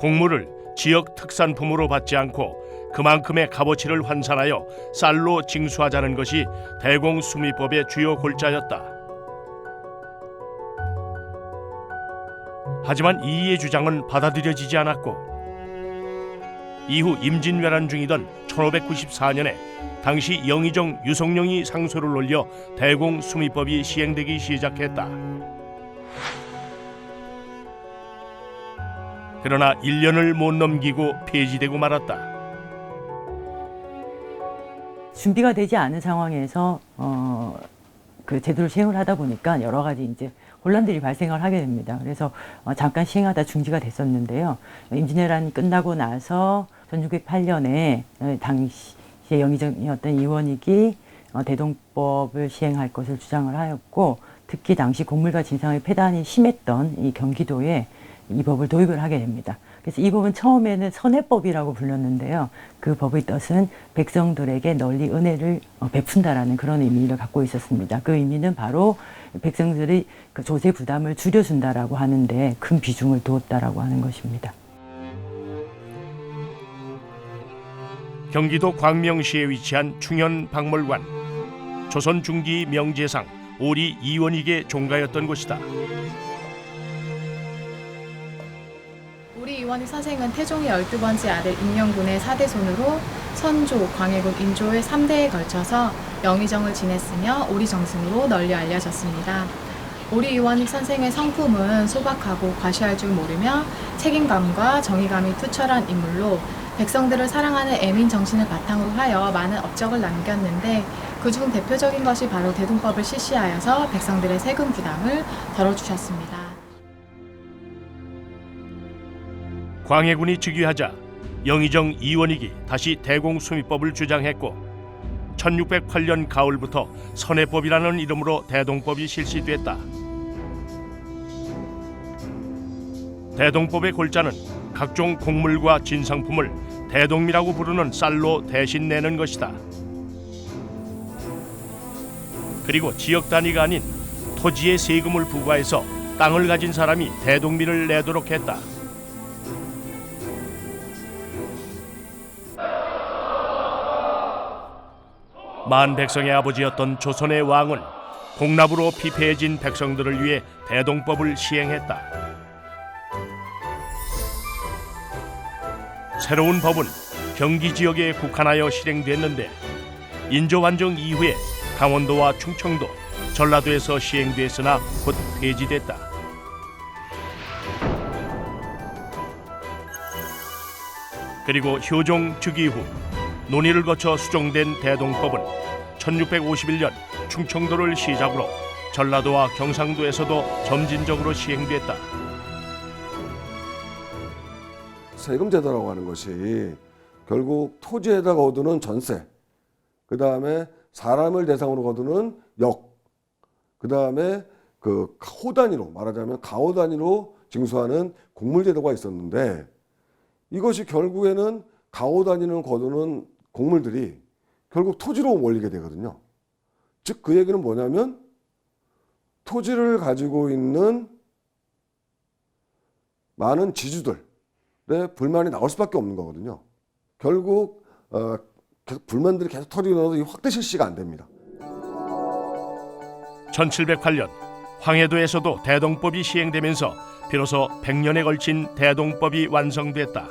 곡물을 지역 특산품으로 받지 않고 그만큼의 값어치를 환산하여 쌀로 징수하자는 것이 대공수미법의 주요 골자였다. 하지만 이의 주장은 받아들여지지 않았고 이후 임진왜란 중이던 1594년에 당시 영의정 유성룡이 상소를 올려 대공수미법이 시행되기 시작했다. 그러나 1년을 못 넘기고 폐지되고 말았다. 준비가 되지 않은 상황에서 그 제도를 시행을 하다 보니까 여러 가지 이제 혼란들이 발생을 하게 됩니다. 그래서 잠깐 시행하다 중지가 됐었는데요. 임진왜란이 끝나고 나서 1608년에 당시에 영의정이었던 이원익이 대동법을 시행할 것을 주장을 하였고, 특히 당시 곡물과 진상의 폐단이 심했던 이 경기도에 이 법을 도입을 하게 됩니다. 그래서 이 법은 처음에는 선해법이라고 불렸는데요. 그 법의 뜻은 백성들에게 널리 은혜를 베푼다라는 그런 의미를 갖고 있었습니다. 그 의미는 바로 백성들이 그 조세 부담을 줄여준다라고 하는데 큰 비중을 두었다라고 하는 것입니다. 경기도 광명시에 위치한 충현박물관, 조선 중기 명제상 오리 이원익의 종가였던 곳이다. 오리 이원익 선생은 태종의 12번째 아들 임영군의 4대 손으로 선조, 광해군, 인조의 3대에 걸쳐서 영의정을 지냈으며 오리 정승으로 널리 알려졌습니다. 오리 이원익 선생의 성품은 소박하고 과시할 줄 모르며 책임감과 정의감이 투철한 인물로 백성들을 사랑하는 애민 정신을 바탕으로 하여 많은 업적을 남겼는데, 그중 대표적인 것이 바로 대동법을 실시하여서 백성들의 세금 부담을 덜어주셨습니다. 광해군이 즉위하자 영의정 이원익이 다시 대공수미법을 주장했고 1608년 가을부터 선해법이라는 이름으로 대동법이 실시됐다. 대동법의 골자는 각종 곡물과 진상품을 대동미라고 부르는 쌀로 대신 내는 것이다. 그리고 지역 단위가 아닌 토지에 세금을 부과해서 땅을 가진 사람이 대동미를 내도록 했다. 만 백성의 아버지였던 조선의 왕은 공납으로 피폐해진 백성들을 위해 대동법을 시행했다. 새로운 법은 경기 지역에 국한하여 실행됐는데 인조완정 이후에 강원도와 충청도, 전라도에서 시행됐으나 곧 폐지됐다. 그리고 효종 즉위 후 논의를 거쳐 수정된 대동법은 1651년 충청도를 시작으로 전라도와 경상도에서도 점진적으로 시행됐다. 세금제도라고 하는 것이 결국 토지에다가 거두는 전세, 그 다음에 사람을 대상으로 거두는 역, 그 다음에 그 호 단위로 말하자면 가호 단위로 징수하는 곡물제도가 있었는데, 이것이 결국에는 가호 단위를 거두는 곡물들이 결국 토지로 몰리게 되거든요. 즉 그 얘기는 뭐냐면 토지를 가지고 있는 많은 지주들의 불만이 나올 수밖에 없는 거거든요. 결국 불만들이 계속 터지고 나서 이 확대 실시가 안 됩니다. 1708년 황해도에서도 대동법이 시행되면서 비로소 100년에 걸친 대동법이 완성됐다.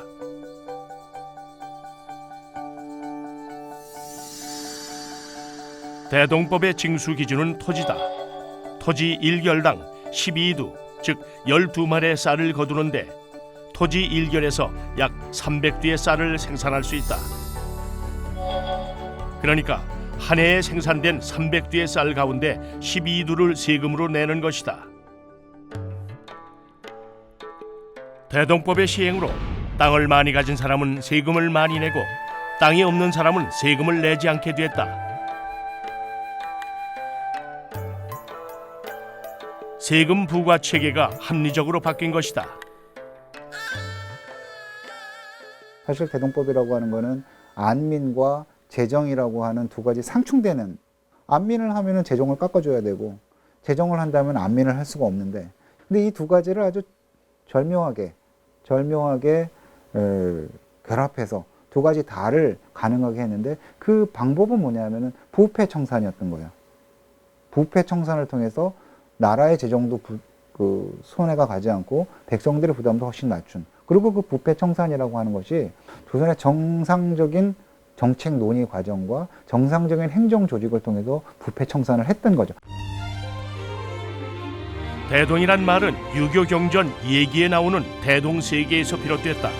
대동법의 징수 기준은 토지다. 토지 1결당 12두, 즉 12마리의 쌀을 거두는데 토지 1결에서 약 300두의 쌀을 생산할 수 있다. 그러니까 한 해에 생산된 300두의 쌀 가운데 12두를 세금으로 내는 것이다. 대동법의 시행으로 땅을 많이 가진 사람은 세금을 많이 내고 땅이 없는 사람은 세금을 내지 않게 됐다. 세금 부과 체계가 합리적으로 바뀐 것이다. 사실 대동법이라고 하는 거는 안민과 재정이라고 하는 두 가지 상충되는, 안민을 하면은 재정을 깎아줘야 되고 재정을 한다면 안민을 할 수가 없는데, 근데 이 두 가지를 아주 절묘하게 결합해서 두 가지 다를 가능하게 했는데 그 방법은 뭐냐면은 부패 청산이었던 거예요. 부패 청산을 통해서 나라의 재정도 손해가 가지 않고 백성들의 부담도 훨씬 낮춘. 그리고 그 부패 청산이라고 하는 것이 조선의 정상적인 정책 논의 과정과 정상적인 행정 조직을 통해서 부패 청산을 했던 거죠. 대동이란 말은 유교 경전 예기에 나오는 대동세계에서 비롯됐다.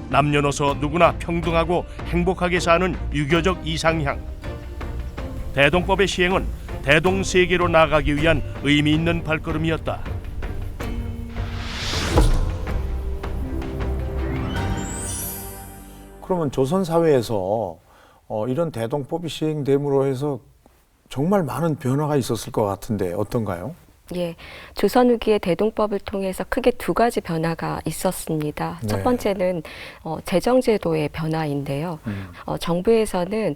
남녀노소 누구나 평등하고 행복하게 사는 유교적 이상향. 대동법의 시행은 대동세계로 나아가기 위한 의미 있는 발걸음이었다. 그러면 조선 사회에서 이런 대동법이 시행됨으로 해서 정말 많은 변화가 있었을 것 같은데 어떤가요? 예, 조선 후기의 대동법을 통해서 크게 두 가지 변화가 있었습니다. 네. 첫 번째는 재정제도의 변화인데요. 정부에서는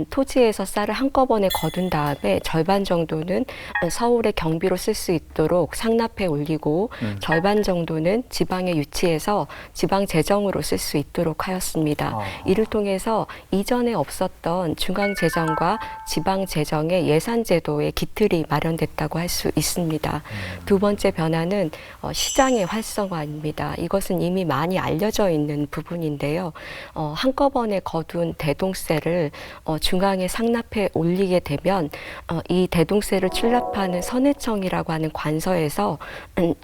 토지에서 쌀을 한꺼번에 거둔 다음에 절반 정도는 서울의 경비로 쓸 수 있도록 상납해 올리고 절반 정도는 지방에 유치해서 지방 재정으로 쓸 수 있도록 하였습니다. 이를 통해서 이전에 없었던 중앙 재정과 지방 재정의 예산 제도의 기틀이 마련됐다고 할 수 있습니다. 두 번째 변화는 시장의 활성화입니다. 이것은 이미 많이 알려져 있는 부분인데요. 한꺼번에 거둔 대동세를 중앙에 상납해 올리게 되면 이 대동세를 출납하는 선해청이라고 하는 관서에서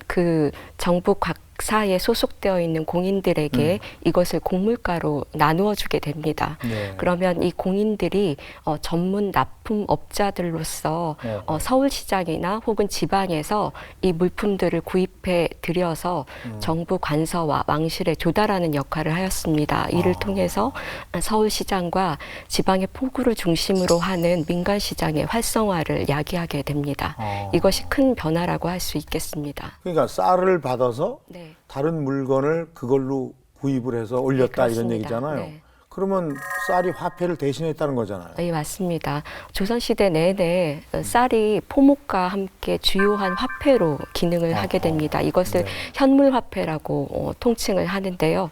그 정부 각사에 소속되어 있는 공인들에게 이것을 공물가로 나누어 주게 됩니다. 네. 그러면 이 공인들이 전문 납품업자들로서 서울시장이나 혹은 지방에서 이 물품들을 구입해 들여서 정부 관서와 왕실에 조달하는 역할을 하였습니다. 이를 통해서 서울시장과 지방의 포구를 중심으로 하는 민간시장의 활성화를 야기하게 됩니다. 이것이 큰 변화라고 할 수 있겠습니다. 그러니까 쌀을 받아서 네. 다른 물건을 그걸로 구입을 해서 올렸다 이런 그렇습니다. 얘기잖아요. 네. 그러면 쌀이 화폐를 대신했다는 거잖아요. 네, 맞습니다. 조선시대 내내 쌀이 포목과 함께 주요한 화폐로 기능을 하게 됩니다. 이것을 네. 현물화폐라고 통칭을 하는데요.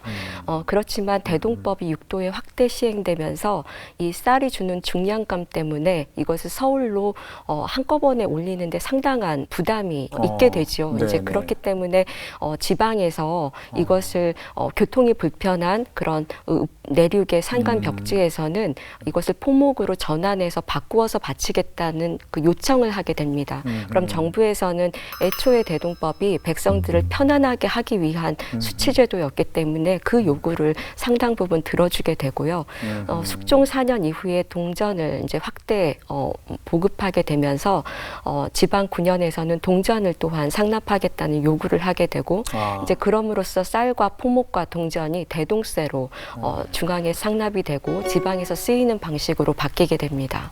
그렇지만 대동법이 육도에 확대 시행되면서 이 쌀이 주는 중량감 때문에 이것을 서울로 한꺼번에 올리는데 상당한 부담이 있게 되죠. 이제 네네. 그렇기 때문에 지방에서 이것을 교통이 불편한 그런 내륙의 산간 벽지에서는 이것을 포목으로 전환해서 바꾸어서 바치겠다는 그 요청을 하게 됩니다. 그럼 정부에서는 애초에 대동법이 백성들을 편안하게 하기 위한 수치제도였기 때문에 그 요구를 상당 부분 들어주게 되고요. 숙종 4년 이후에 동전을 이제 확대 보급하게 되면서 지방 9년에서는 동전을 또한 상납하겠다는 요구를 하게 되고 이제 그럼으로써 쌀과 포목과 동전이 대동세로 중앙에 상납이 되고 지방에서 쓰이는 방식으로 바뀌게 됩니다.